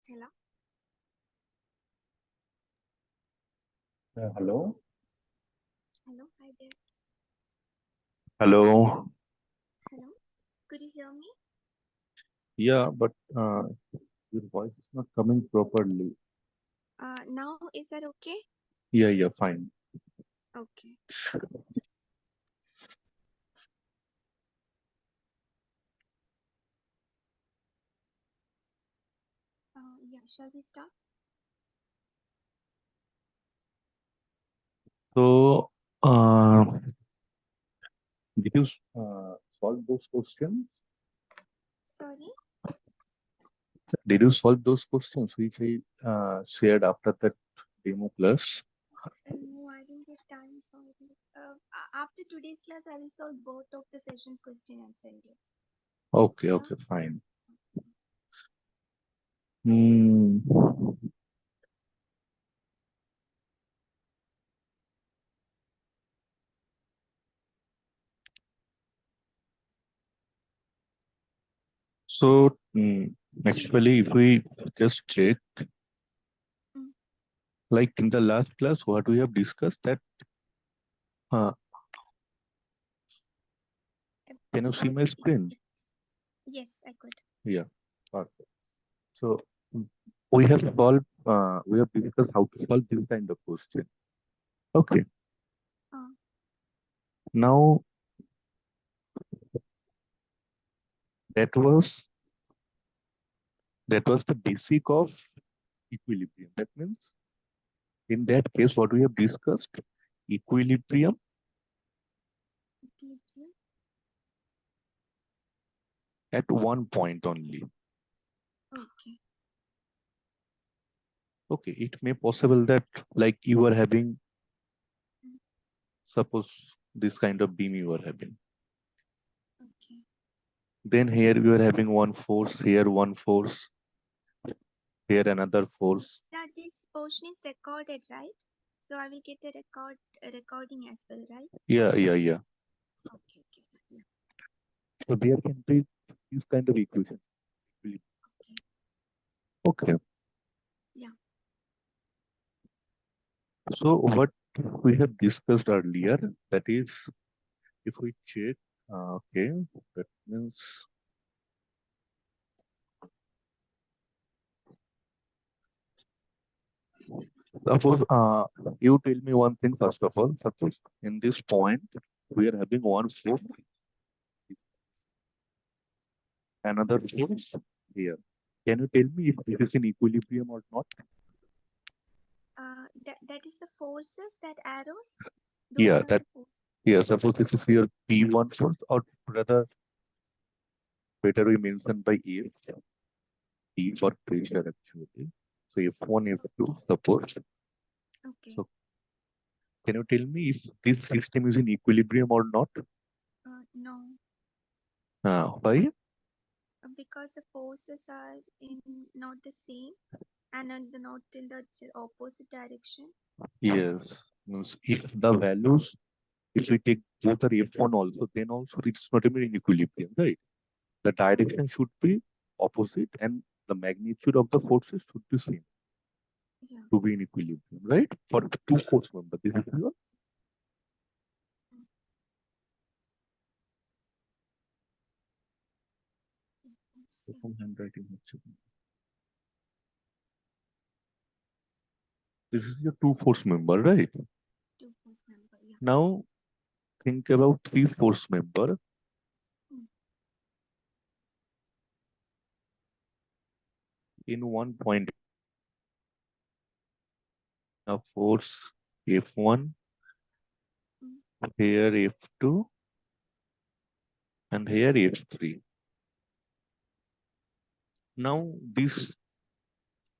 Hello. Hello. Hello. Hi there. Hello. Hello. Could you hear me? Yeah, but your voice is not coming properly. Now is that okay? Yeah, fine. Okay. Yeah. Shall we start? So, did you solve those questions? Sorry. Did you solve those questions which I shared after that demo class? No, I didn't get time. Sorry. After today's class, I will solve both of the sessions question and send you. Okay, Yeah. fine. Hmm. So, actually, if we just check, Mm. like in the last class, what we have discussed that, uh, can you see my screen? Yes, I could. Yeah. Okay. So we have solved, we have discussed how to solve this kind of question. Okay. Uh, Now that was the basic of equilibrium. That means in that case, what we have discussed, equilibrium equilibrium. at one point only. Okay. Okay, it may possible that like you are having, Mm. suppose this kind of beam you are having. Okay. Then here you are having one force, here one force, here another force. Yeah, this portion is recorded, right? So I will get the recording as well, right? Yeah. Okay. Okay. Yeah. So there can be this kind of equation. Okay. Okay. Yeah. So what we have discussed earlier, that is, if we check, okay, that means suppose you tell me one thing first of all. Suppose in this point we are having one force, another force here. Can you tell me if this is in equilibrium or not? That is the forces, that arrows. Those Yeah, are that the forces. yeah. Suppose this is your P1 force, or rather, better we mention by F, P for pressure actually. So F1, F2, suppose. Okay. So can you tell me if this system is in equilibrium or not? No, Why? because the forces are in not the same and not in the opposite direction. Yes. Means if the values, if we take both are F1 also, then also it's not even in equilibrium, right? The direction should be opposite and the magnitude of the forces should be same Yeah. to be in equilibrium, right? For the two force members, this is your Mm. See. handwriting. Actually. This is your two force member, right? Two force number. Yeah. Now think about three force member. Mm. In one point, a force F1, Mm. here F2, and here F3. Now this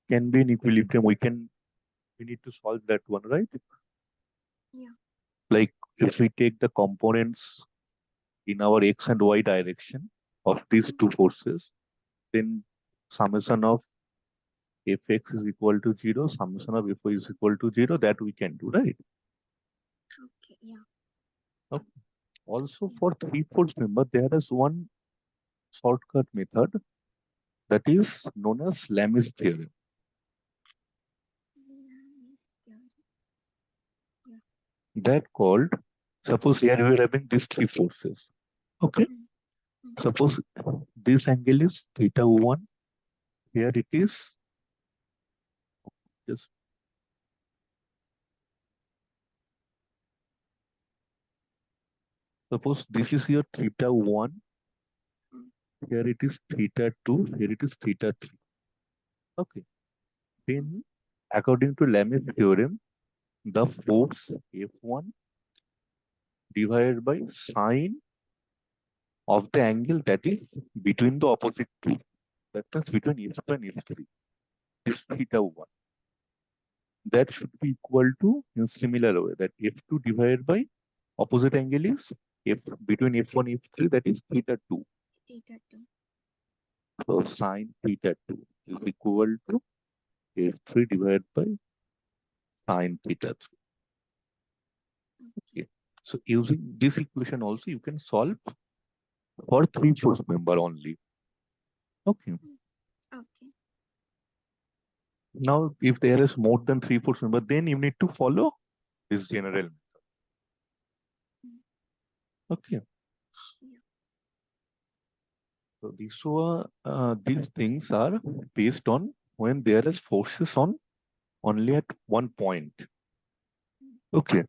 can be in equilibrium. We need to solve that one, right? Yeah. Like if we take the components in our x and y direction of these Mm. two forces, then summation of fx is equal to 0, summation of fy is equal to 0, that we can do, right? Okay. Yeah. Okay. Also Yeah. for three force member, there is one shortcut method that is known as Lami's theorem. That called, suppose here we are having these three forces. Okay. Suppose this angle is theta 1. Here it is just, suppose this is your theta 1. Here it is theta 2. Here it is theta 3. Okay. Then, according to Lamy's theorem, the force F1 divided by sine of the angle that is between the opposite two. That means between F2 and F3. Is theta 1. That should be equal to, in similar way, that F2 divided by opposite angle is F between F1 and F3, that is theta 2. Theta 2. So sine theta 2 is equal to F3 divided by sine theta 3. Okay. So using this equation also, you can solve for three force member only. Okay. Okay. Now, if there is more than three force member, then you need to follow this general method. Okay. So these things are based on when there is forces on only at one point. Okay.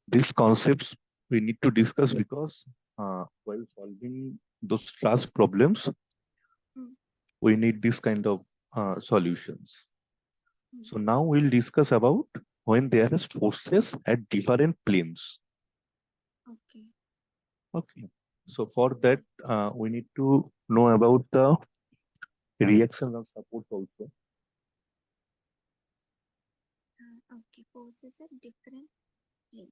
These concepts we need to discuss because while solving those trust problems, we need this kind of solutions. So now we'll discuss about when there is forces at different planes. Okay. Okay. So for that, we need to know about the reactions and support also. Okay. Forces at different plane.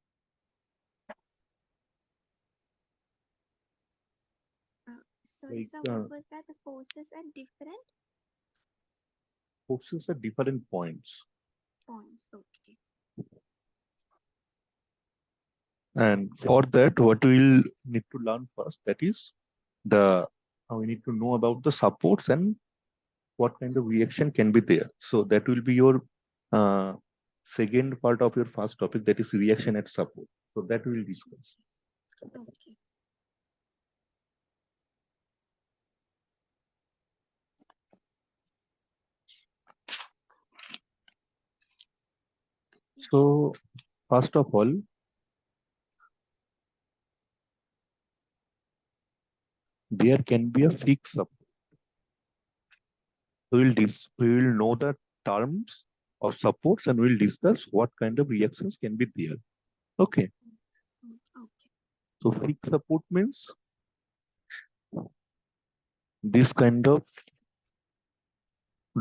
Sorry, Like sir, what was that? The forces at different forces at different points. points. Okay. And for that, what we'll need to learn first, that is the we need to know about the supports and what kind of reaction can be there. So that will be your second part of your first topic, that is reaction at support. So that we'll discuss. Okay. So first of all, there can be a fixed support. We will know the terms of supports and we'll discuss what kind of reactions can be there. Okay. Okay. So fixed support means this kind of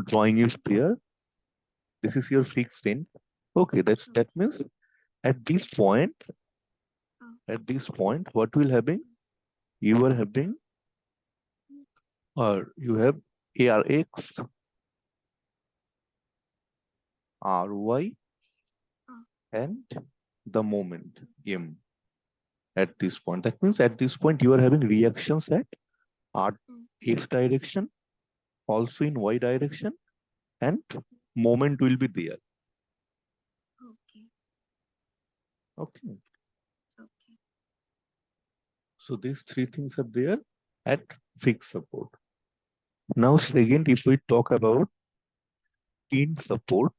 drawing is there. This is your fixed end. Okay, that means at this point, what will happen? You are having, or you have ARX, RY, and the moment M at this point. That means at this point you are having reactions at X direction, also in Y direction, and moment will be there. Okay. Okay. Okay. So these three things are there at fixed support. Now, second, if we talk about pin support,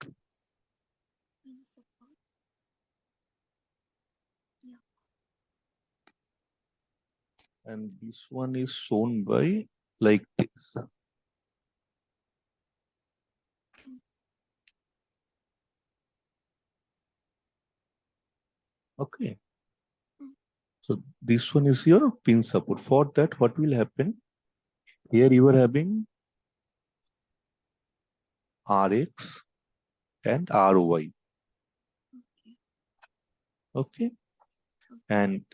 and this one is shown by like this. Okay. So this one is your pin support. For that, what will happen? Here you are having Rx and Ry. Okay. And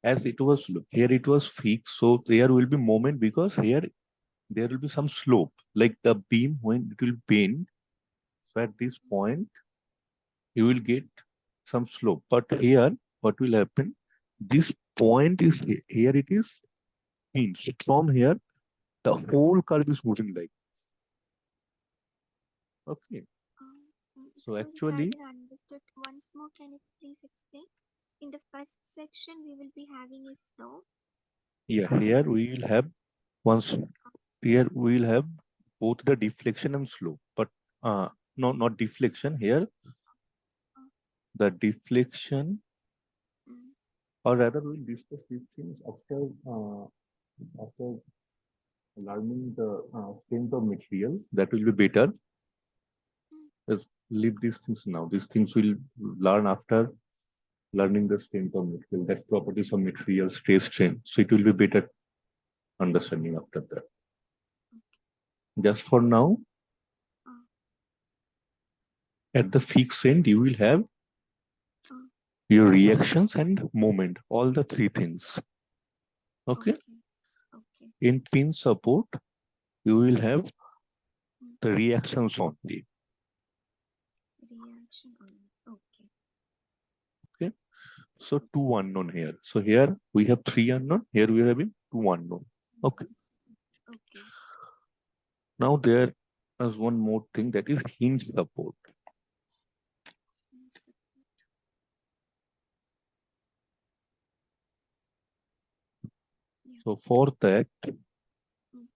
as it was, look, here it was fixed. So there will be moment because here there will be some slope, like the beam when it will bend. So at this point, you will get some slope. But here, what will happen? This point is here, it is hinged. From here, the whole curve is moving like. Okay. So Sorry, sir, I actually, didn't understood. Once more, can you please explain? In the first section, we will be having a slow. Yeah, here we will have once here we will have both the deflection and slow, but no, not deflection here. Uh, The deflection, mm, or rather, we'll discuss these things after learning the strength of material. That will be better. mm. Let's leave these things now. These things we'll learn after learning the strength of material, that's properties of material, stress strain. So it will be better understanding after that. Just for now, Uh, at the fixed end, you will have uh, your reactions and moment, all the three things. Okay. okay, okay. In pin support, you will have Mm. the reactions only. Reaction only. Okay. Okay. So two unknown here. So here we have three unknown. Here we are having two unknown. Okay. Okay. Now there is one more thing, that is hinge support. Yes. Yeah. So for that, Mm.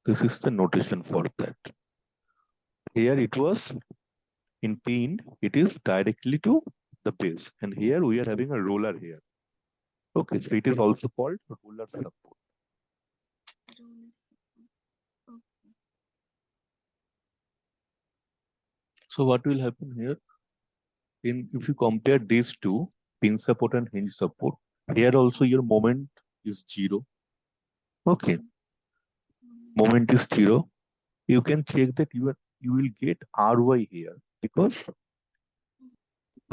this is the notation for that. Here it was in pin, it is directly to the base. And here we are having a roller here. Okay, so it is also called roller support. Roller support. Okay. So what will happen here? If you compare these two, pin support and hinge support, here also your moment is zero. Okay, Mm. moment is zero. You can check that you will get RY here because Mm.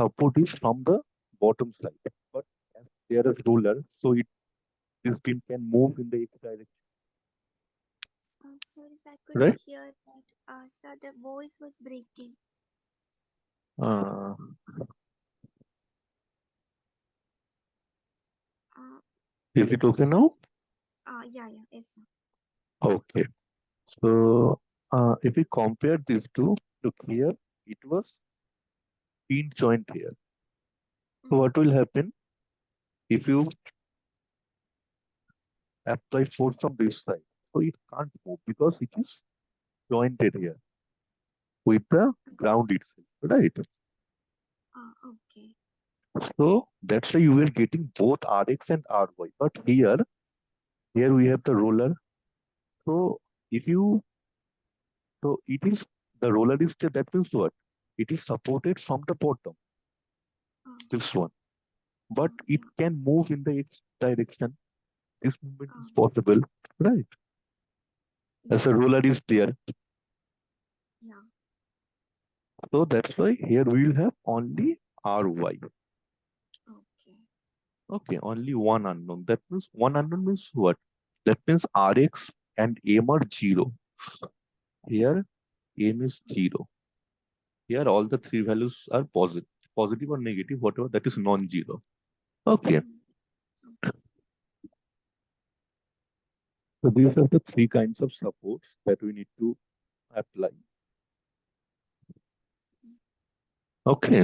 support is from the bottom side. But as there is roller, so this pin can move in the x direction, Sorry, sir, I couldn't right? hear that. Sir, the voice was breaking. Uh, Uh, is it okay now? yeah, yeah, yes, sir. Okay. So if we compare these two, look here, it was pin joint here. So Mm. what will happen if you apply force from this side? So it can't move because it is jointed here with the ground itself, right? Okay. So that's why you were getting both Rx and Ry. But here we have the roller. So if you, so it is, the roller is there, that means what? It is supported from the bottom, Uh, this one. But it yeah. can move in the x direction. This movement is Uh, possible, right? yeah. As a roller is there. Yeah. So that's why here we will have only Ry. Okay. Okay, only one unknown. That means one unknown means what? That means Rx and M are zero. Here M is zero. Here all the three values are positive or negative, whatever, that is non-zero. Okay, Mm. Okay. so these are the three kinds of supports that we need to apply. Mm. Okay,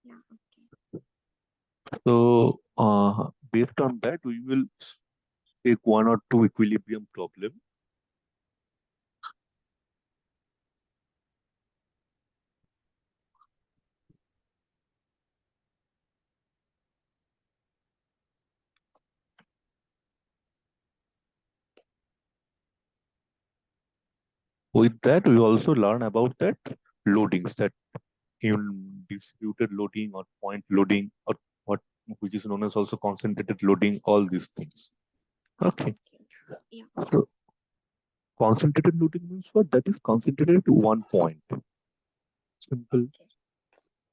Yeah. Okay. so based on that, we will take one or two equilibrium problem. With that, we also learn about that loadings, that in distributed loading or point loading, or what which is known as also concentrated loading, all these things. Okay, Okay. Yeah. so Yes. concentrated loading means what? That is concentrated to one point. Simple. Okay.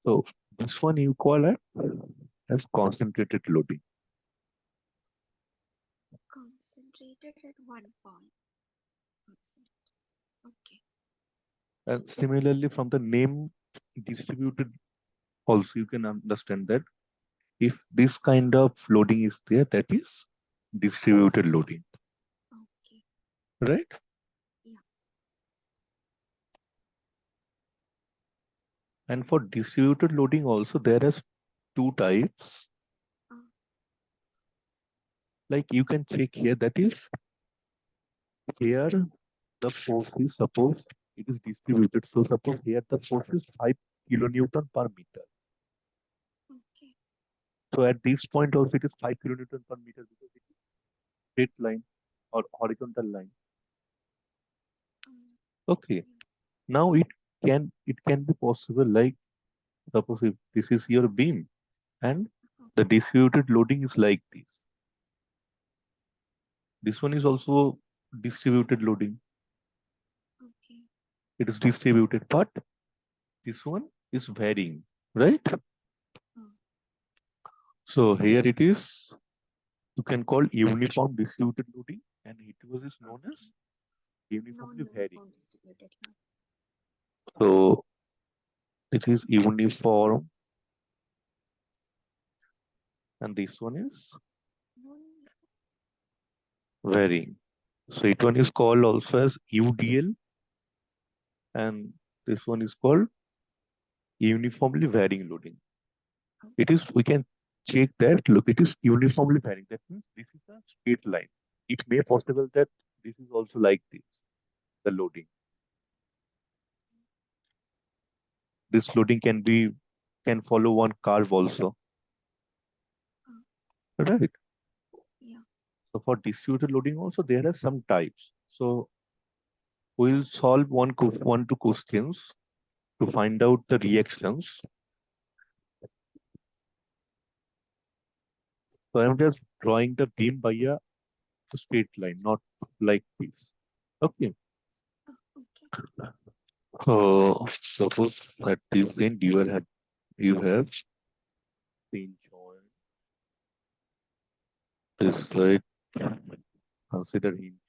So this one you call it as concentrated loading. Concentrated at one point. Okay. And similarly, from the name distributed, also you can understand that if this kind of loading is there, that is distributed loading, Okay. right? Yeah. And for distributed loading also, there is two types. Uh, Like you can check here, that is here the force is, suppose it is distributed. So suppose here the force is 5 kilonewton per meter. okay. So at this point also it is 5 kilonewton per meter because it is straight line or horizontal line. Um, Okay. yeah. Now it can be possible, like suppose if this is your beam and the distributed loading is like this. This one is also distributed loading. Okay. It is distributed, but this one is varying, right? Uh, So here it is, you can call uniform distributed loading, and it was is known as okay. uniformly varying. Non-uniform distributed. Yeah. So it is uniform, and this one is Non. varying. So it one is called also as UDL, and this one is called uniformly varying loading. It Okay. is, we can check that, look, it is uniformly varying. That means this is a straight line. It may possible that this is also like this, the loading. This loading can follow one curve also, Uh, right? yeah. So for distributed loading also there are some types. So we'll solve one two questions to find out the reactions. So I'm just drawing the beam by a straight line, not like this. Okay. Okay. So suppose at this end you have pinch on this side. Consider hinge.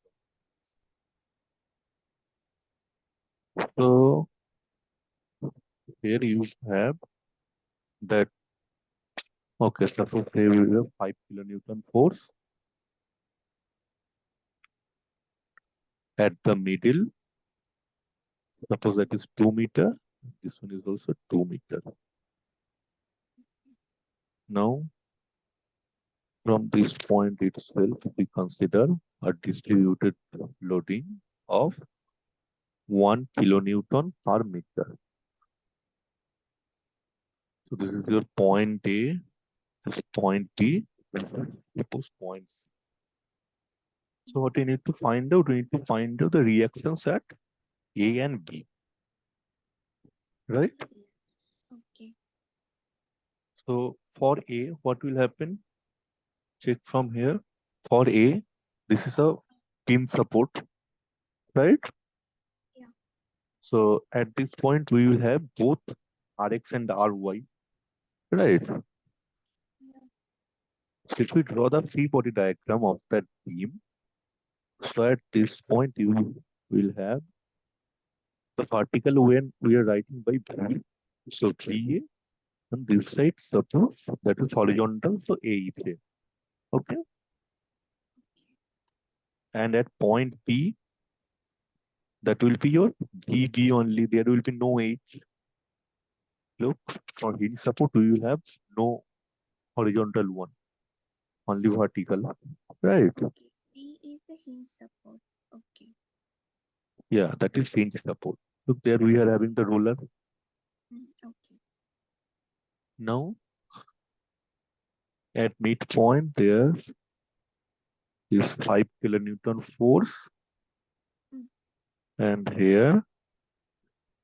So here you have that. Okay, suppose here we have 5 kilonewton force at the middle. Suppose that is 2 meter. This one is also 2 meter. Now, from this point itself, we consider a distributed loading of 1 kilonewton per meter. So this is your point A, this is point B, suppose point C. So what you need to find out, we need to find out the reactions at A and B, right? Okay. So for A, what will happen? Check from here. For A, this is a pin support, right? Yeah. So at this point, we will have both Rx and Ry, right? Yeah. So if we draw the free body diagram of that beam, so at this point, you will have the vertical when we are writing by B. So GA, and this side, suppose that is horizontal, so A is there. Okay. And at point P, that will be your BG only. There will be no H. Look, for hinge support, we will have no horizontal one, only vertical. Right. Okay. B is the hinge support. Okay. Yeah, that is hinge support. Look, there we are having the roller. Okay. Now, at midpoint, there is 5 kilonewton force, Mm, and here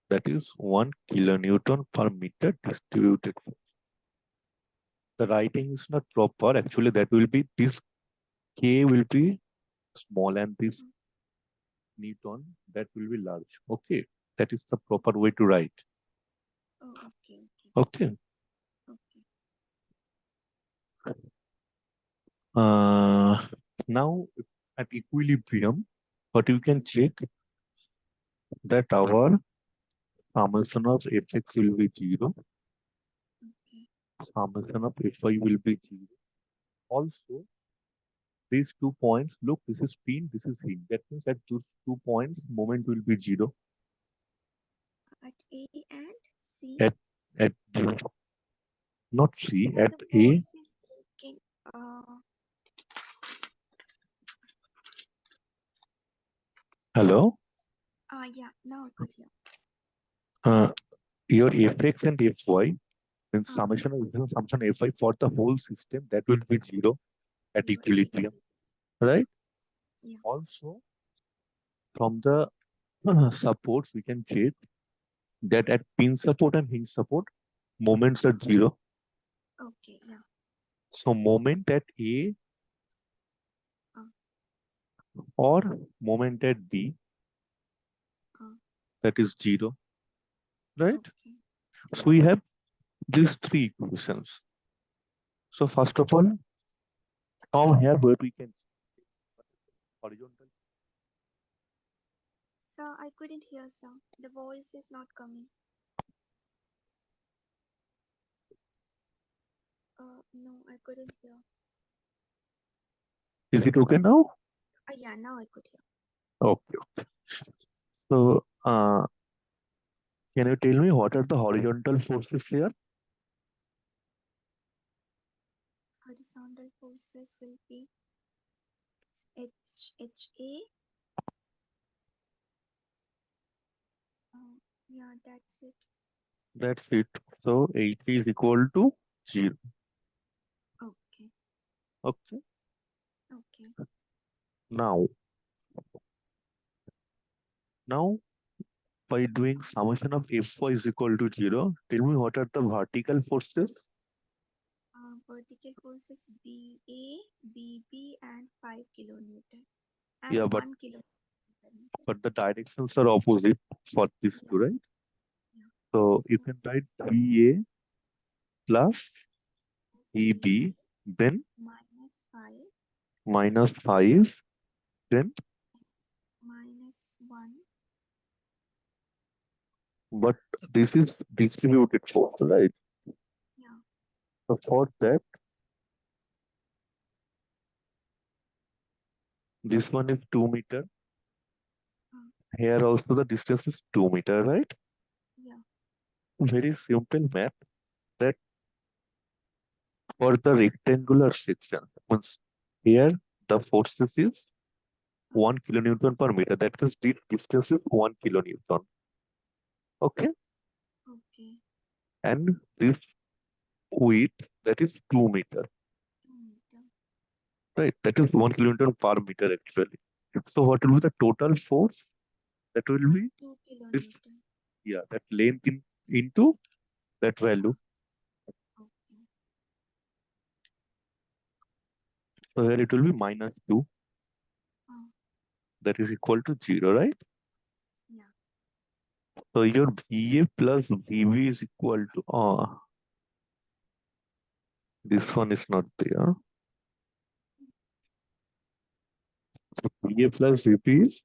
that is 1 kilonewton per meter distributed force. The writing is not proper. Actually, that will be this K will be small and this mm. Newton that will be large. Okay, that is the proper way to write. Oh, okay. Okay. Okay. Okay. Uh, Now at equilibrium, what you can check that our summation of fx will be 0, Okay. summation of fy will be 0. Also, these 2 points, look, this is spin, this is hinge. That means at those 2 points, moment will be 0. At A and C. At at the, not C, The at A. voice is breaking. Hello. Yeah, now I could hear. Uh, your fx and fy means Uh, summation of summation fy for the whole system, that will be zero at Zero at equilibrium, right? yeah. Also, from the supports, we can check that at pin support and hinge support, moments are zero. Okay, yeah. So moment at A Uh, or moment at B, uh, that is zero, right? okay. So Yeah. we have these three equations. So first of all, from here where we can horizontal. So I couldn't hear, sir. The voice is not coming. No, I couldn't hear. Is it okay now? Yeah, now I could hear. Okay. So can you tell me what are the horizontal forces here? Horizontal forces will be HA. Uh, yeah, that's it. That's it. So H is equal to 0. Okay, Okay. okay. Now, now by doing summation of Fy is equal to 0, tell me what are the vertical forces? Vertical forces BA, BB, and 5 kilonewton, Yeah, and but 1 kilonewton per meter. the directions are opposite for these two, Yeah, right? yeah. So you So can write VA plus BB EB, then minus 5 minus 5, then minus 1. but this is distributed force, right? Yeah, So for that, this one is 2 meter. uh, Here also the distance is 2 meter, right? yeah, Very simple math that for the rectangular section, means here the forces is uh, 1 kilonewton per meter. That means the distance is 1 kilonewton. Okay. okay. And this width, that is 2 meter, 2 meter. right? That is 1 kilonewton per meter actually. So what will be the total force? That will be 2 this, kilonewton. yeah, that length into that Uh, value. okay. So here it will be minus 2, Uh, that is equal to 0, right? yeah. So your VA plus VB is equal to, this one is not there. So VA plus VB is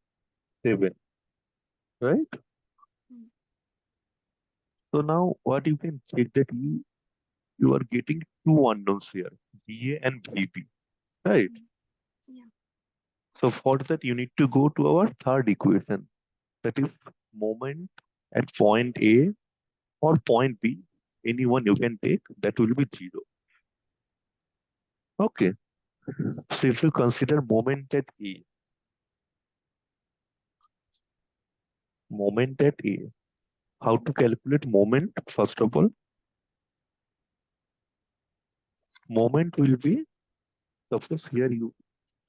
7, right? Mm, So now what you can check that you are getting two unknowns here, VA and VB, right? mm, yeah. So for that you need to go to our third equation, that is moment at point A or point B, anyone you can take, that will be 0. Okay. So if you consider moment at A, moment at A, how to calculate moment? First of all, moment will be, suppose here you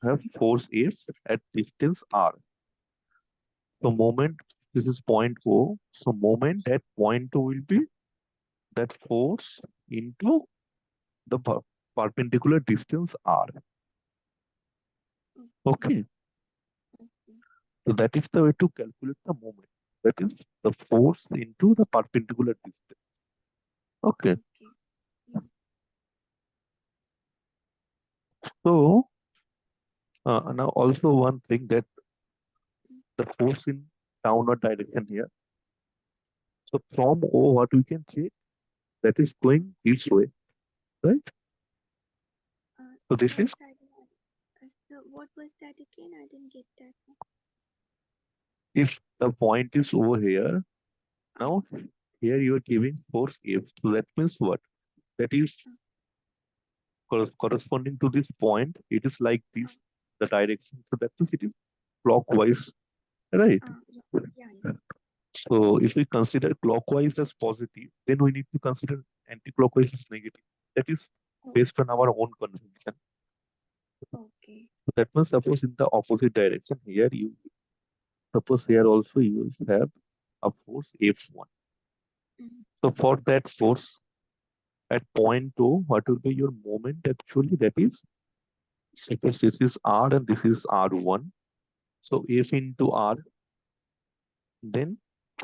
have force F at distance R. So moment, this is point O. So moment at point O will be that force into the perpendicular distance R. Okay. Okay. Okay. So that is the way to calculate the moment. That is the force into the perpendicular distance. Okay. Okay. Yeah. So now also one thing that Mm, the force in downward direction here. So from O, what we can say that is going this way, right? So this sorry, is sorry. What was that again? I didn't get that one. if the point is over here. Uh, Now Here you are giving force F. So that means what? That is corresponding to this point. It is like this, the direction. So that means it is clockwise, right? Yeah, yeah, yeah. So if we consider clockwise as positive, then we need to consider anti-clockwise as negative. That is Oh, based on our own convention. okay. So that means suppose in the opposite direction here you suppose here also you will have a force F1. Mm, So for that force at point O, what will be your moment actually? That is suppose this is R and this is R1. So F into R, then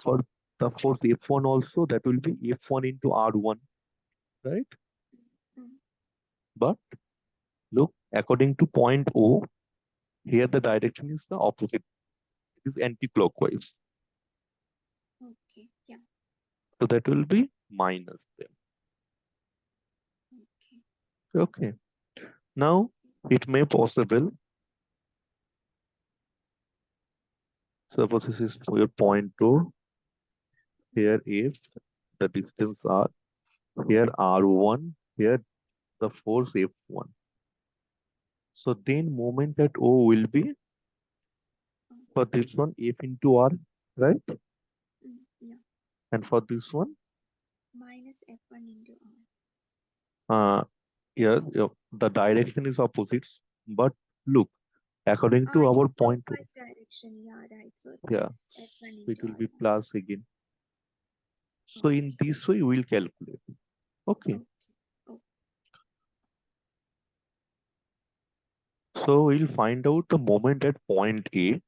for the force F1 also that will be F1 into R1, right? mm, But look, according to point O, here the direction is the opposite. It is anti-clockwise. okay. Yeah. So that will be minus them. Okay. Okay. Now it may possible, suppose this is your point O, here if the distance R, here R1, here the force F1. So then moment at O will be for this one F into R, right? Yeah. And for this one, Minus F1 into R. uh, yeah, the direction is opposites. But look, according to It our is point O, clockwise direction. Yeah, right. So yeah, plus F1 it into will R. be plus again. So in Okay. this way, we'll calculate. Okay. Okay. Oh, So we'll find out the moment at point A.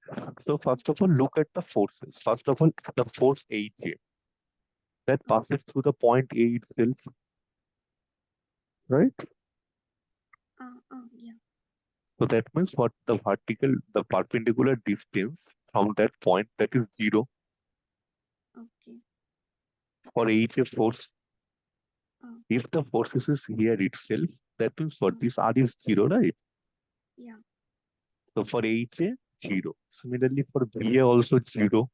So first of all, look at the forces. First of all, the force AJ that passes through the point A itself, right? yeah. So that means what the perpendicular distance from that point, that is 0 Okay. for AJ force. Uh, If the forces is here itself, that means what uh, this R is 0, right? yeah. So for AJ, 0. Similarly for BA also 0,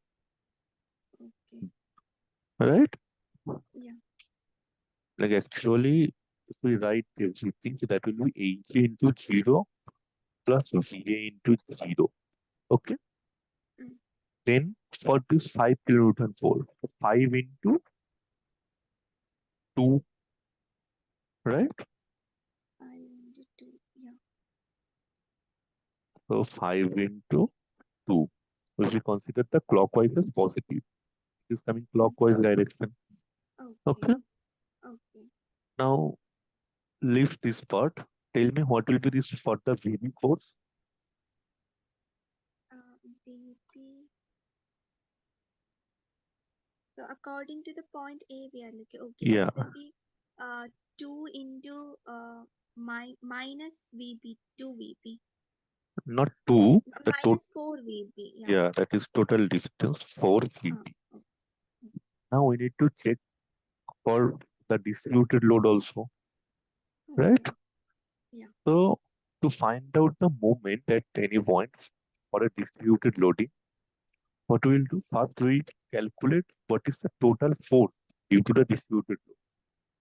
Okay. right? Yeah. Like actually, if we write everything, so that will be AJ into 0 plus VA into 0. Okay. Mm, Then for this 5 kilonewton force, 5 into 2, right? 5 into 2. Yeah. So 5 into 2. If we consider the clockwise as positive, it is coming Mm, clockwise direction. okay. Okay. Okay. Now leave this part. Tell me what will be this for the VB force? BP. So according to the point A, we are looking. Okay, that Yeah, will be 2 into minus VB, 2 VB. not 2. The total, Minus 4 VB. Yeah. yeah, that is total distance 4 Uh, VB. o- Now we need to check for the distributed load also, right? okay. Yeah. So to find out the moment at any point for a distributed loading, what we will do first, we calculate what is the total force due to the distributed load.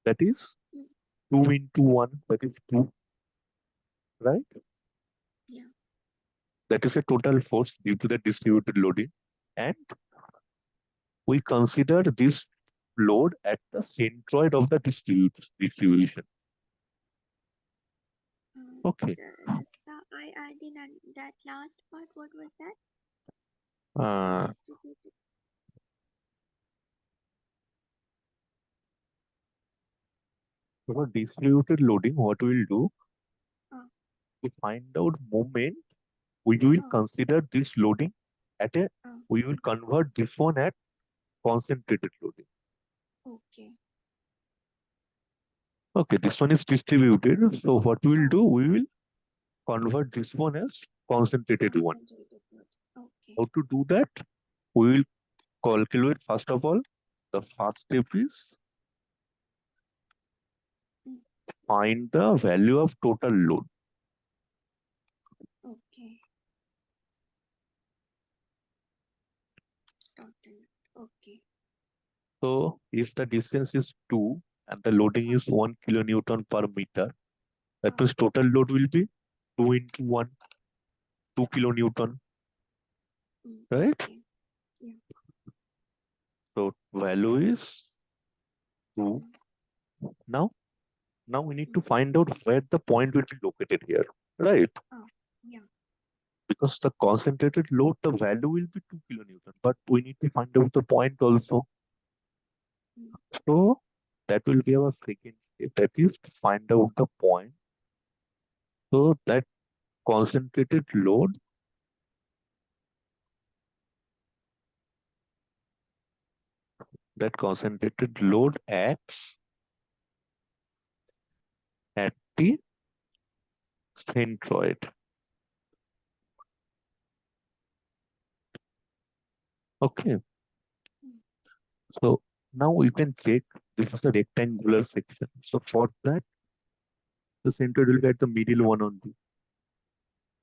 That is Mm, 2 into 1, that is 2, right? yeah. That is a total force due to the distributed loading. And we consider this load at the centroid of the distribution. Okay. So, I didn't. That last part, what was that? Uh, Distributed. for distributed loading, what we'll do Uh, to find out moment, we will uh, consider this loading at a, uh, we will convert this one at concentrated loading. okay. Okay, this one is distributed. So what we will Uh, do, we will convert this one as concentrated one. concentrated load. Okay. How to do that? We will calculate first of all, the first step is Mm, find the value of total load. okay. Total. Okay. So if the distance is 2 and the loading is 1 kilonewton per meter, that means total load will be 2 into 1, 2 kilonewton, right? Okay. Yeah. So value is 2. Mm, Now, now we need to mm. find out where the point will be located here, right? Oh, yeah. Because the concentrated load, the value will be 2 kilonewton, but we need to find out the point also. Mm, So that will be our second step. That is to find out the point. So that concentrated load, that concentrated load acts at the centroid. Okay. mm, So now you can check this is a rectangular section. So for that, the centroid will be at the middle one only.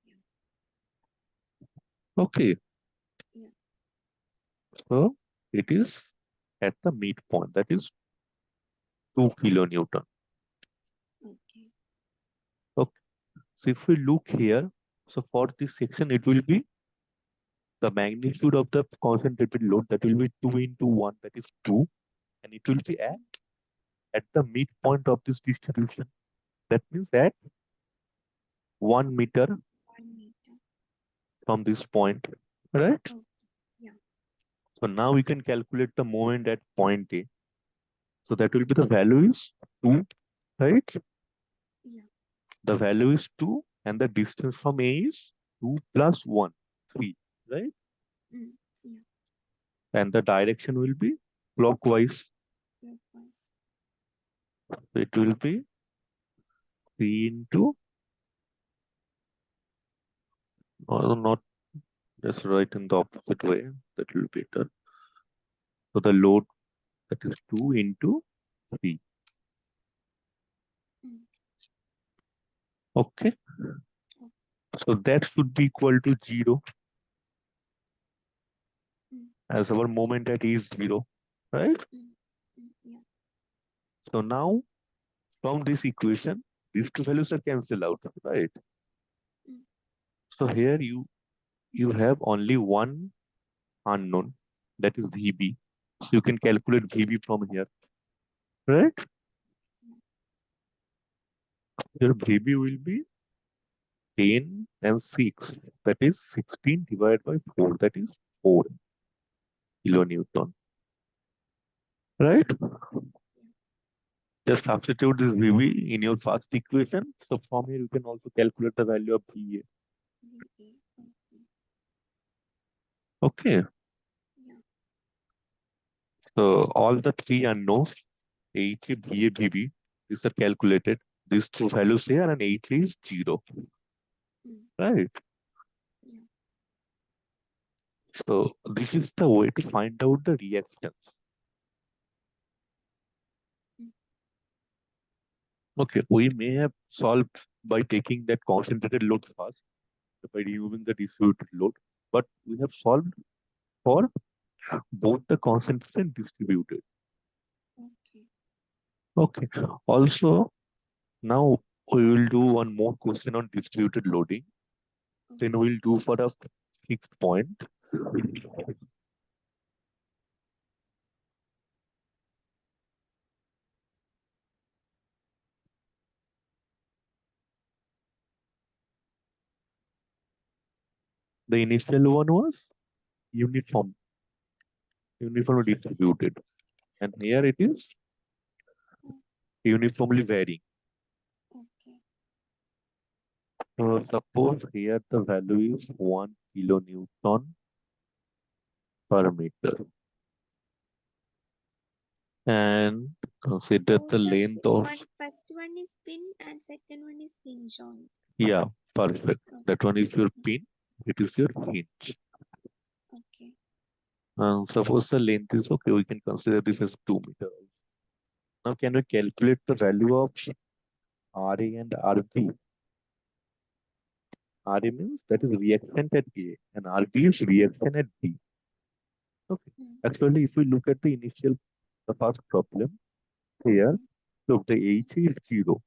yeah. Okay. Yeah. So it is at the midpoint. That is 2 kilonewton. Okay. Okay. So if we look here, so for this section, it will be the magnitude of the concentrated load that will be 2 into 1, that is 2, and it will be Mm, at the midpoint of this distribution. That means at 1 meter 1 meter. from this point, right? Okay. Yeah. So now we can calculate the moment at point A. So that will be the value is 2, right? Yeah. The value is 2, and the distance from A is 2 plus 1, 3, right? Mm, yeah. And the direction will be clockwise. Clockwise. So it will be 3 into, or not just right in the opposite way, that will be better. So the load, that is 2 into 3. Mm, Okay. oh, So that should be equal to 0 mm, as our moment at E is 0, right? mm, yeah. So now from this equation, these two values are cancelled out, right? Mm, So here you have only one unknown, that is VB. So you can calculate VB from here, right? yeah. Your VB will be 10 and 6. That is 16 divided by 4. That is 4 kilonewton, right? Yeah. Just substitute this VB in your first equation. So from here, you can also calculate the value of VA. VA. Okay. Okay. Yeah. So all the three unknowns, HA, VA, VB, these are calculated. These two values here, and HA is 0, Mm, right? yeah. So this is the way to find out the reactions. Mm, Okay, we may have solved by taking that concentrated load first, by removing the distributed load, but we have solved for both the concentrated and distributed. okay. Okay. Also, now we will do one more question on distributed loading. Then Okay. we'll do for a fixed point. The initial one was uniform, uniformly distributed. And here it is Oh, uniformly varying. okay. So suppose here the value is 1 kilonewton per meter. And consider Both the are length of, one. First one is pin and second one is hinge on. yeah, perfect. Okay. That one is your pin, it is your hinge. Okay. And suppose the length is okay, we can consider this as 2 meters. Now can we calculate the value of RA and RB? RA means that is reaction at A and RB is reaction at B. Okay. Mm, Actually, if we look at the initial the first problem here. Look, the H is 0,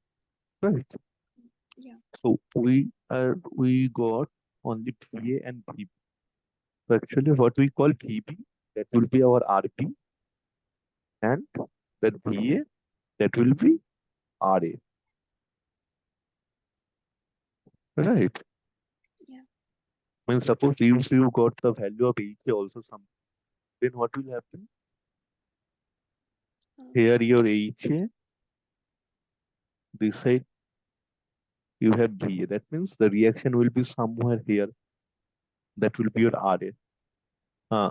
right? Yeah. So we got only VA and VB. So actually what we call VB, that will be our RB, and that VA, that will be RA, right? Yeah. Means suppose if you got the value of HA also some, then what will happen? Uh, Here your HA, this side you have VA. That means the reaction will be somewhere here. That will be your RA.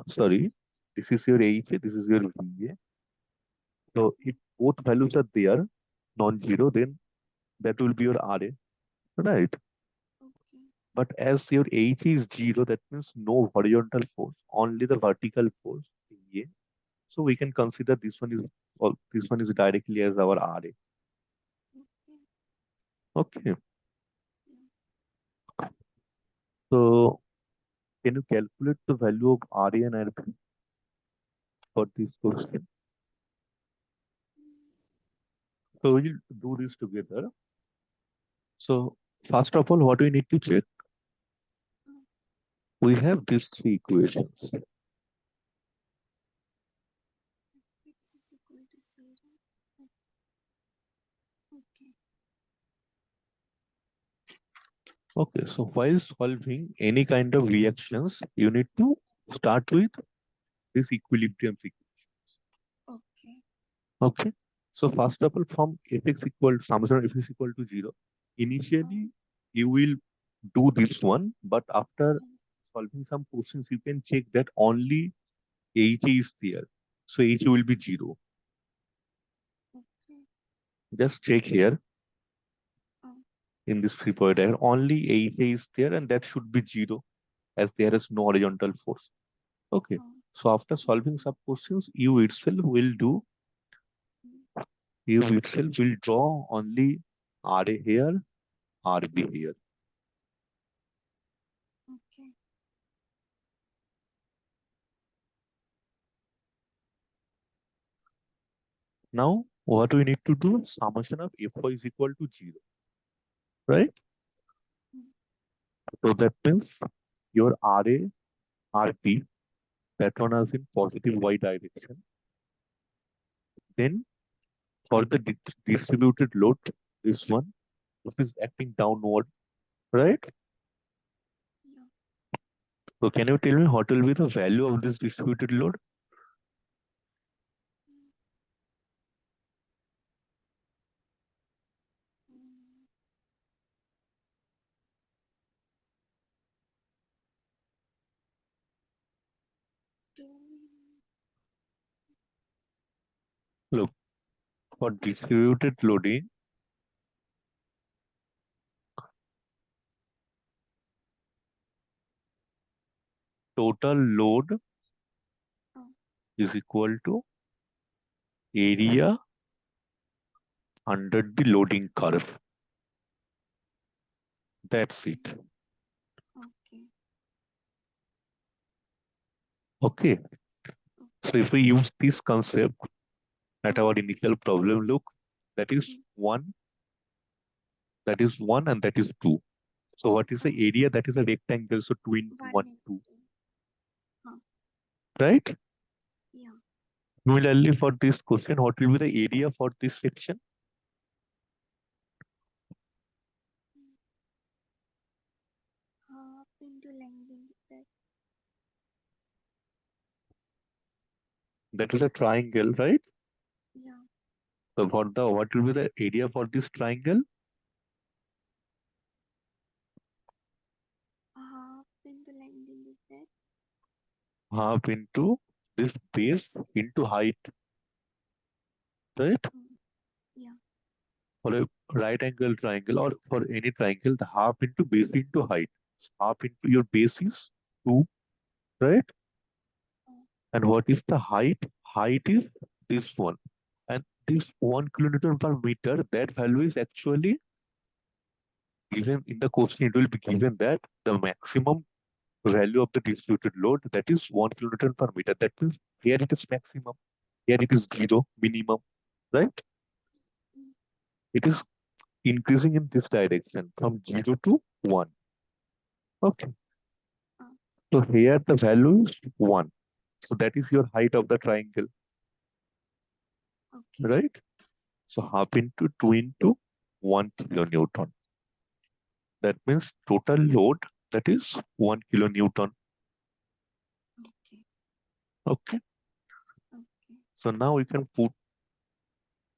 Sorry, this is your HA, this is your VA. So if both values are there, non-zero, then that will be your RA, right? okay. But as your H is zero, that means no horizontal force, only the vertical force. Yeah. So we can consider this one is, or this one is directly as our RA. Okay. Okay. Yeah. So can you calculate the value of RA and RB for this question? Mm, So we'll do this together. So first of all, what we need to check? uh, We have these three equations. X is equal to 0. Okay. Okay, so while solving any kind of reactions, you need to start with this equilibrium equations. Okay. Okay. So first of all, from fx equal summation of fx equal to 0, Uh, initially you will do this one, but after mm, solving some questions, you can check that only h is there. So h will be 0. okay. Just check here Uh, in this free body diagram, only h is there and that should be 0 as there is no horizontal force. Okay. uh, So after solving okay. some questions, Mm, you itself will draw only RA here, RB here. okay. Now, what we need to do? Summation of Fy is equal to 0, right? Mm, So that means your RA, RP, that one is in positive Y direction. Then for the distributed load, this one, this is acting downward, right? yeah. So can you tell me what will be the value of this distributed load? Mm, mm, Two. Look, for distributed loading, total load Oh, is equal to area under the loading curve. That's okay. it. Okay. Okay. Okay. So if we use this concept at Oh, our initial problem, look, that is mm, one, that is one, and that is two. So what is the oh, area? That is a rectangle. So two into one one, and two, two. Oh, right? yeah. Similarly, for this question, what will be the area for this section? Mm, Half into length into breadth. That is a triangle, right? Yeah. So for the what will be the area for this triangle? Half into length into breadth. Half into this base into height, right? Mm, yeah. For a right angle triangle or for any triangle, the half into base into height. So half into your base is two, right? Oh, And what is the height? Height is this one. And this 1 kN per meter, that value is actually given in the question. It will be given that the maximum value of the distributed load, that is 1 kN per meter. That means here it is maximum. Here it is 0 minimum, right? mm, It is increasing in this direction from 0 to 1. Okay. uh, So here the value is 1. So that is your height of the triangle, okay, right? So half into 2 into 1 kilonewton. That means total load, that is 1 kilonewton. okay, Okay. okay, So now we can put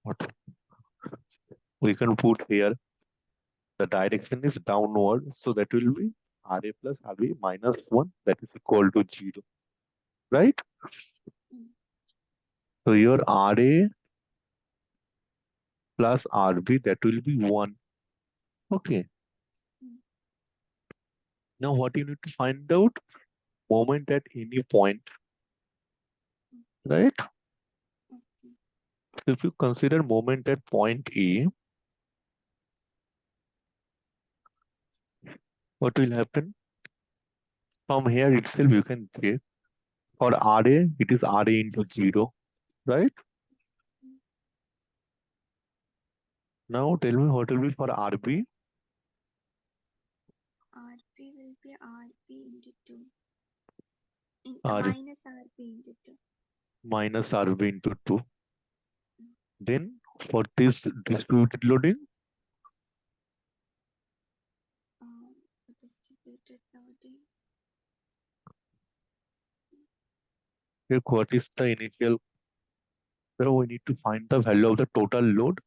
what? We can put here the direction is downward. So that will be Ra plus Rb minus 1, that is equal to 0. Right? mm, So your Ra plus Rb, that will be 1. Okay. mm, Now what you need to find out? Moment at any point, okay, right? okay. So if you consider moment at point A, what will happen? From here itself you can check. For Ra, it is Ra into 0, right? Mm. Now tell me what will be for Rb? RP will be RP into 2, in R minus RP into 2. minus Rb into 2. Mm, Then for this distributed loading, um, distributed loading. check what is the initial. So we need to find the value of the total load.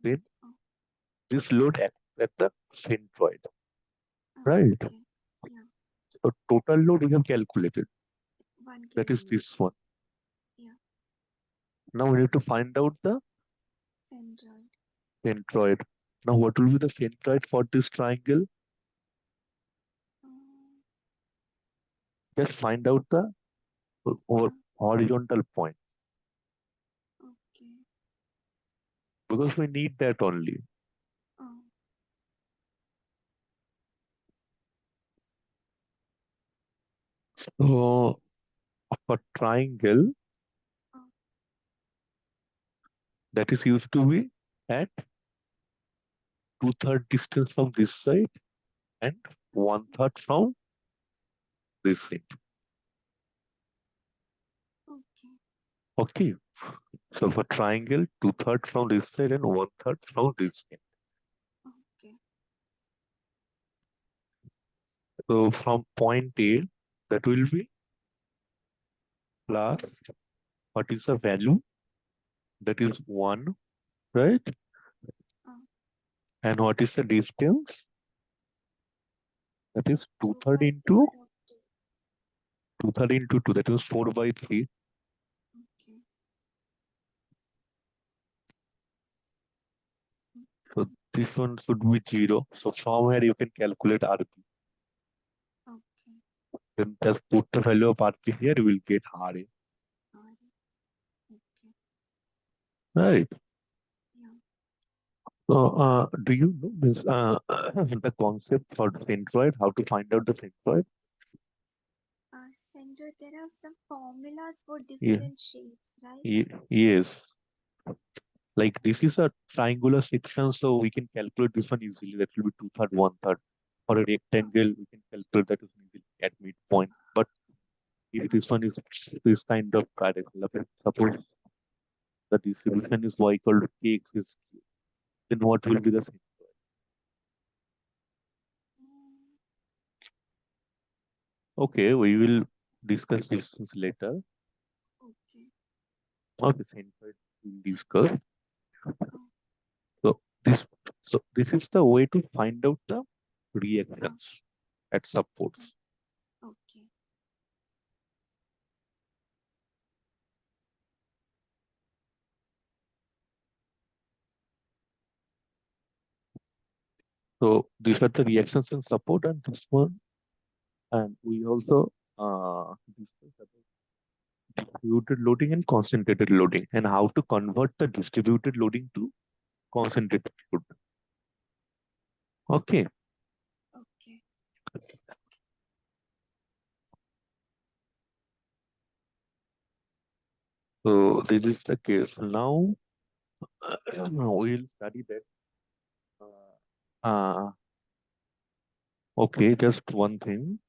Then Oh, this load acts at the centroid, right? okay, yeah, So total load we have calculated. 1 That is kilonewton. this one. Yeah, Now we need to find out the centroid. centroid. Now what will be the centroid for this triangle? Um, Just find out the uh, horizontal point okay. because we need that only. Oh, So for triangle, oh, that is used to be at 2/3 distance from this side and okay, 1/3 from this side. okay, Okay. So for triangle, 2/3 from this side and 1/3 from this side. okay. So from point A, that will be plus what is the value? That is 1, right? Oh, And what is the distance? That is 2 2/3 by into 3rd of 2. 2/3 into 2. That is 4 by 3. Okay, mm, So this one should be 0. So from here you can calculate RP. okay. Then just put the value of RP here, you will get RA. R, okay, Right. yeah. So do you know this the concept for the centroid, how to find out the centroid? Center, there are some formulas for Yeah, different shapes, right? yes. Like this is a triangular section, so we can calculate this one easily. That will be 2/3, 1/3. For a Oh, rectangle, we can calculate that is easily at midpoint. But if this one is this kind of triangle, okay, suppose the distribution is y equal to kx is q, then what will be the centroid? mm, Okay, we will discuss this things later. okay. Okay, centroid we'll discuss. Oh, So this is the way to find out the oh, reactions at oh, supports. okay. So these are the reactions in support and this one. And we also discussed about distributed loading and concentrated loading and how to convert the distributed loading to concentrated load. Okay. Okay. So this is the case. Now we'll study that. Okay, just one thing.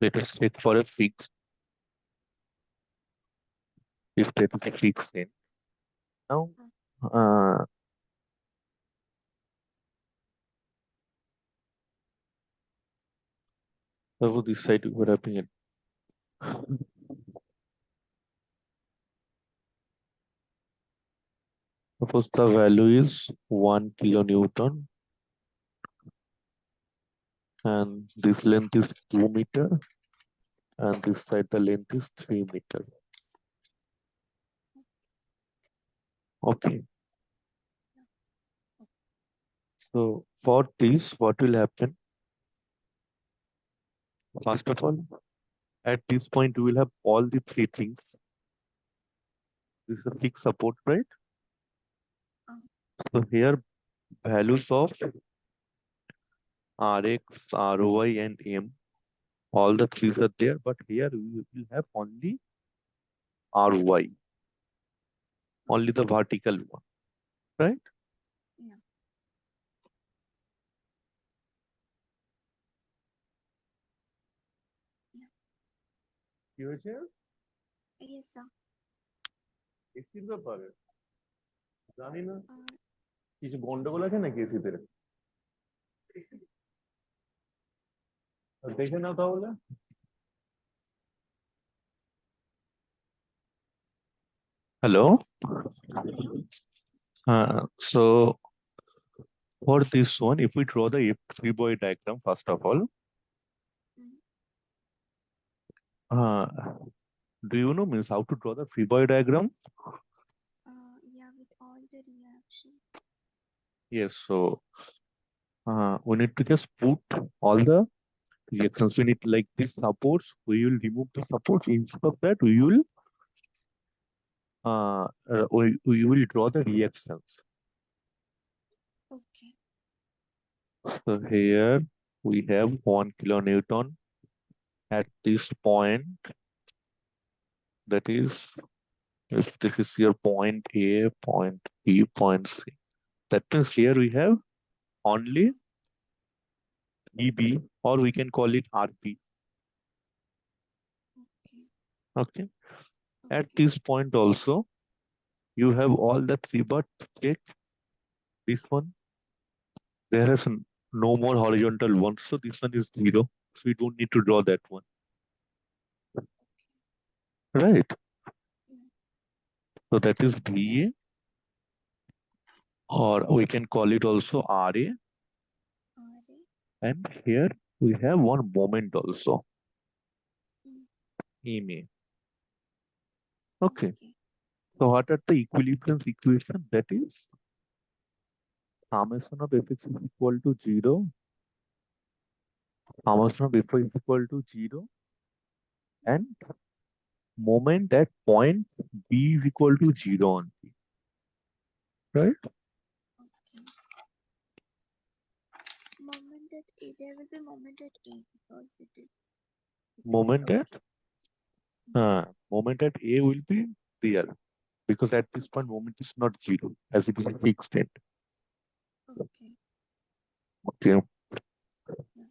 Let us check for a fixed, if that is a fixed in. Now, uh, over this side, what happened? Suppose the value is 1 kilonewton and this length is 2 meter and this side the length is 3 meter. Okay. So for this, what will happen? First of all, at this point, we will have all the three things. This is a fixed support, right? So here values of Rx, Roy, and M, all the threes are there, but here we will have only Ry, only the vertical one, right? Yeah. কি হয়েছে? Yes, sir. এসির ব্যাপারে জানি না কিছু গন্ডগোল আছে নাকি এসিতে? দেখে নাও তাহলে। Hello. So for this one, if we draw the three-body diagram, first of all, uh, do you know means how to draw the three-body diagram? Yeah, with all the reactions. Yes. So we need to just put all the reactions. We need like this supports. We will remove the supports. Instead of that, we will draw the reactions. Okay. So here we have 1 kilonewton at this point. That is, if this is your point A, point B, point C. That means here we have only EB, or we can call it RB. Okay. Okay. At this point also, you have all the three, but check this one. There is no more horizontal one, so this one is 0. So we don't need to draw that one. Right. So that is VA, or we can call it also RA. And here we have one moment also, MA. Okay. So what are the equilibrium equation? That is summation of fx is equal to 0. Summation of fy is equal to 0. And moment at point B is equal to 0 only. Right? Moment at A, there will be moment at A because it is. Moment at moment at A will be there because at this point moment is not 0 as it is a fixed state. Okay.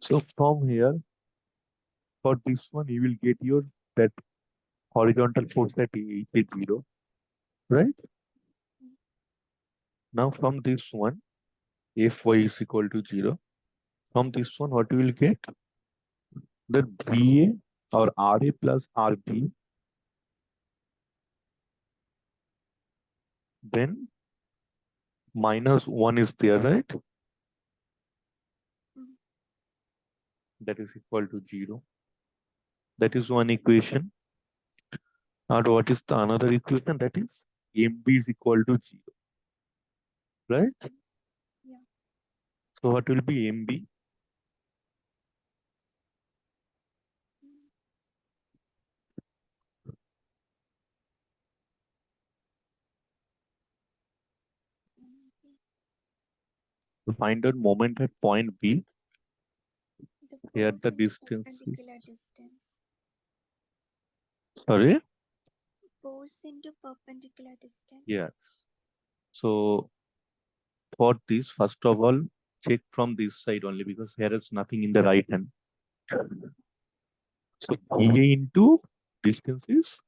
So from here, for this one, you will get your that horizontal force at A is 0, right? Now from this one, Fy is equal to 0. From this one, what you will get? That BA or RA plus RB, then minus 1 is there, right? That is equal to 0. That is one equation. Now what is the another equation? That is MB is equal to 0, right? Yeah. So what will be MB? To find out moment at point B. The Here Force the into distance perpendicular is, distance. sorry, Force into perpendicular distance. yes. So for this, first of all, check from this side only because here is nothing in the right hand. So VA into distance is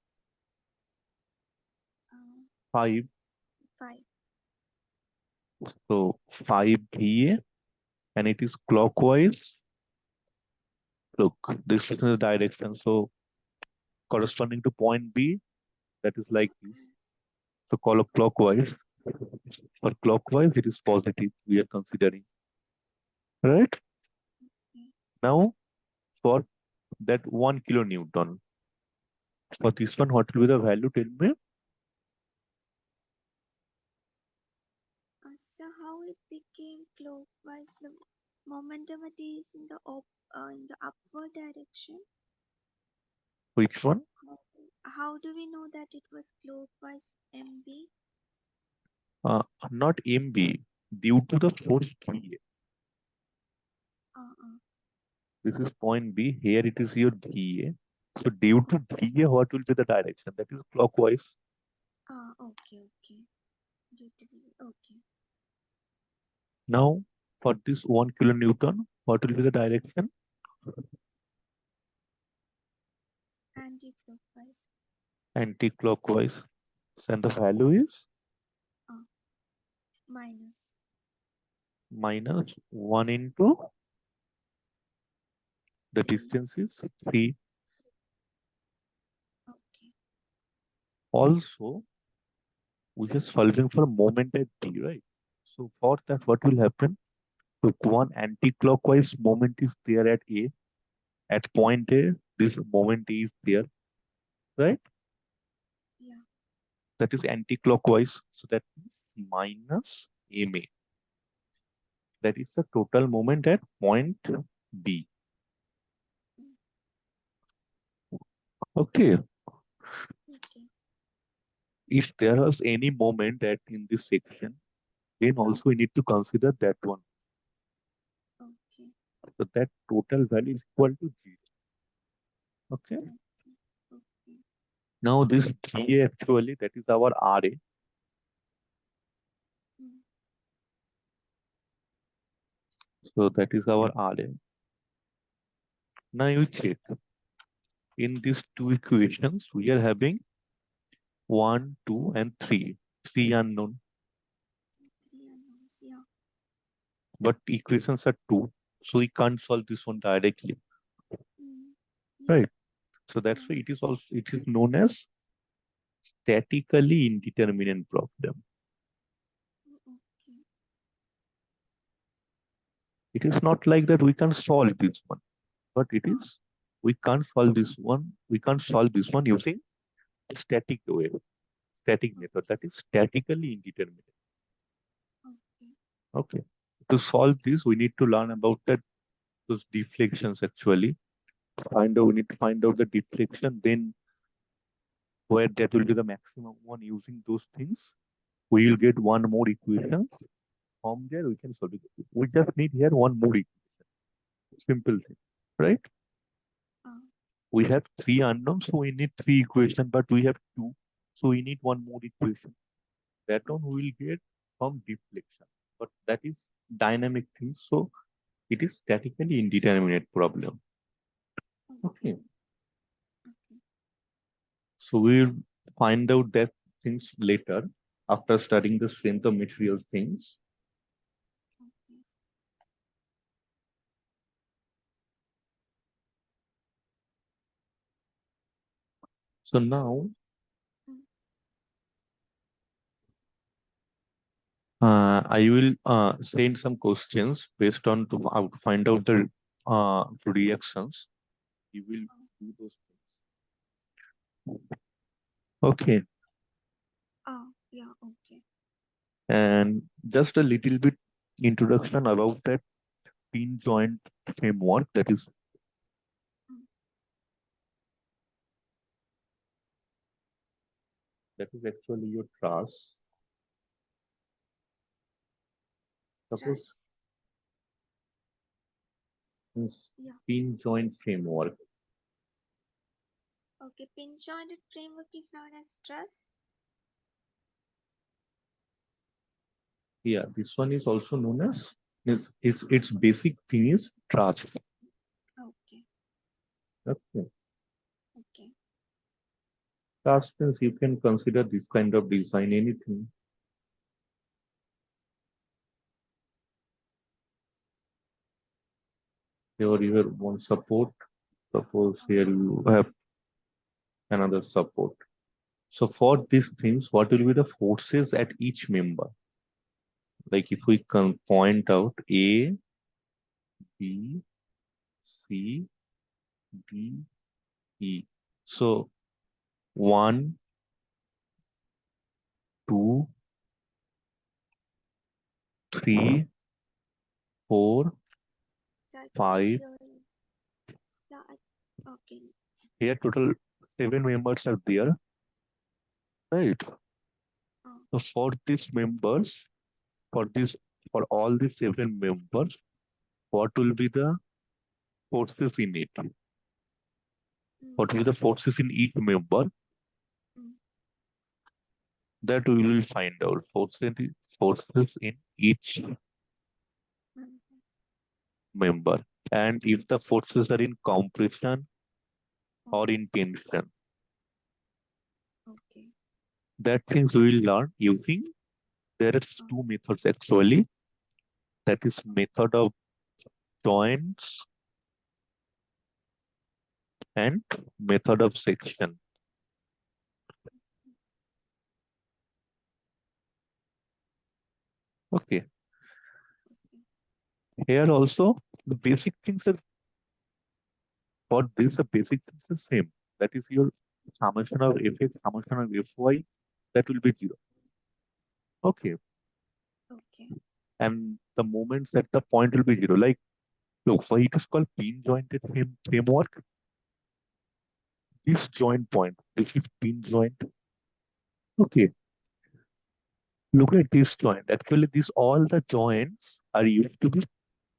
Uh, 5. 5. So 5 VA and it is clockwise. Look, this is the direction. So corresponding to point B, that is like Okay. this. So clockwise. For clockwise, it is positive. We are considering, right? Okay. Now for that 1 kilonewton. For this one, what will be the value? Tell me. So how it became clockwise? The momentum it is in the upward direction. Which one? How do we know that it was clockwise MB? Uh, Not MB. Due to the force VA. Uh, uh, This is point B. Here it is your VA. So due to VA, what will be the direction? That is clockwise. okay, okay. Okay. Now for this 1 kilonewton, what will be the direction? Anti-clockwise. Anti-clockwise. And the value is Uh, minus. minus 1 into the 3. distance is 3. Okay. Also, we are solving for moment at t, right? So for that, what will happen? So one anti-clockwise moment is there at A. At point A, this moment A is there, right? Yeah. That is anti-clockwise. So that is minus MA. That is the total moment at point B. Mm, Okay. okay. If there was any moment at in this section, then also we need to consider that one. Okay. So that total value is equal to 0. Okay. Okay. Okay. Now this GA actually that is our RA. Mm, So that is our RA. Now you check. In these two equations, we are having 1, 2, and 3. 3 unknown. 3 unknowns. Yeah. But equations are 2. So we can't solve this one directly. Mm, yeah. Right. So that's Yeah. why it is known as statically indeterminate problem. Okay. It is not like that we can solve this one, but it Uh, is we can't solve this one. We can't solve this one using static way, static method. okay. That is statically indeterminate. Okay. Okay. To solve this, we need to learn about that those deflections actually. Find out we need to find out the deflection, then where that will be the maximum one using those things. We will get one more equations. From there we can solve it. We just need here one more equation. Simple thing. Right? Uh, We have three unknowns, so we need three equations, but we have two. So we need one more equation. That one we okay. will get from deflection. But that is dynamic thing. So it is statically indeterminate problem. Okay. Okay. Okay. So we'll find out that things later after studying the strength of materials things. Okay. So now Mm, I will send some questions based on to find out the reactions. You will uh, do those things. Okay. yeah. Okay. And just a little bit introduction about that pin joint framework Mm, that is actually your truss. Suppose trust. Means Yeah. pin joint framework. Okay. Pin jointed framework is known as truss. Yeah, this one is also known as is its basic thing is trust. Okay. Okay. Okay. Trust means you can consider this kind of design anything. Here you have one support. Suppose here you have another support. So for these things, what will be the forces at each member? Like if we can point out A, B, C, D, E. So 1, 2, 3, 4, So I couldn't 5. hear you. So okay. Here total 7 members are there, right? Oh. So for these members, for this for all these 7 members, what will be the forces in it? Mm. What will be the forces in each member? Mm. That we will find out. Forces in each Mm. member. And if the forces are in compression Oh. or in tension, Okay. that things we will learn using there are Oh. two methods actually. That is Oh. method of joints and method of section. Okay. Okay. Here also the basic things are for this the basic things are same. That is your summation of fx, summation of fy, that will be zero. Okay. Okay. And the moments at the point will be zero. Like look, why it is called pin jointed framework. This joint point, this is pin joint. Okay. Look at this joint. Actually, these all the joints are used to be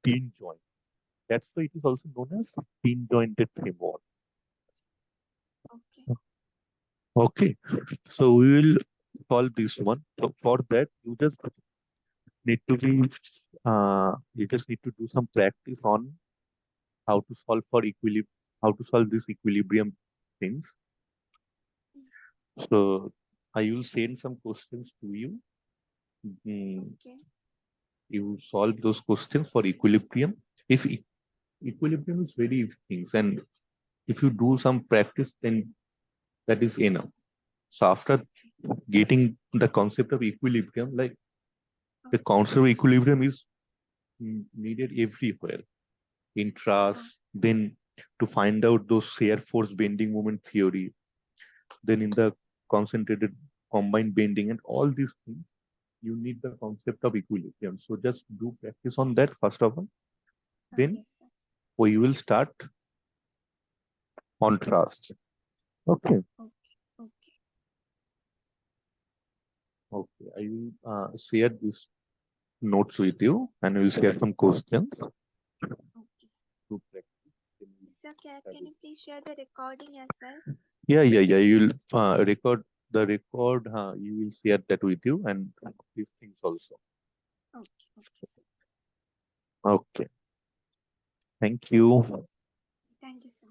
pin joint. That's why it is also known as pin jointed framework. Okay. Okay. So we will solve this one. So for that, need to be you just need to do some practice on how to solve for equilibrium, how to solve these equilibrium things. Mm. So I will send some questions to you. Okay. You solve those questions for equilibrium. If equilibrium is very easy things, and if you do some practice, then that is enough. So after Okay. getting the concept of equilibrium, like Oh. the concept of equilibrium is needed everywhere in Oh. truss, then to find out those shear force bending moment theory, then in the concentrated combined bending and all these things, you need the concept of equilibrium. So just do practice on that first of all. Then Yes, sir. we will start on truss. Okay. Okay. Okay. Okay. I will share this notes with you and we'll share some questions Okay. to practice. Then we'll Sir, can study. you please share the recording as well? Yeah. You will record the record. You will share that with you and these things also. Okay. Okay, sir. Okay. Thank you. Thank you, sir.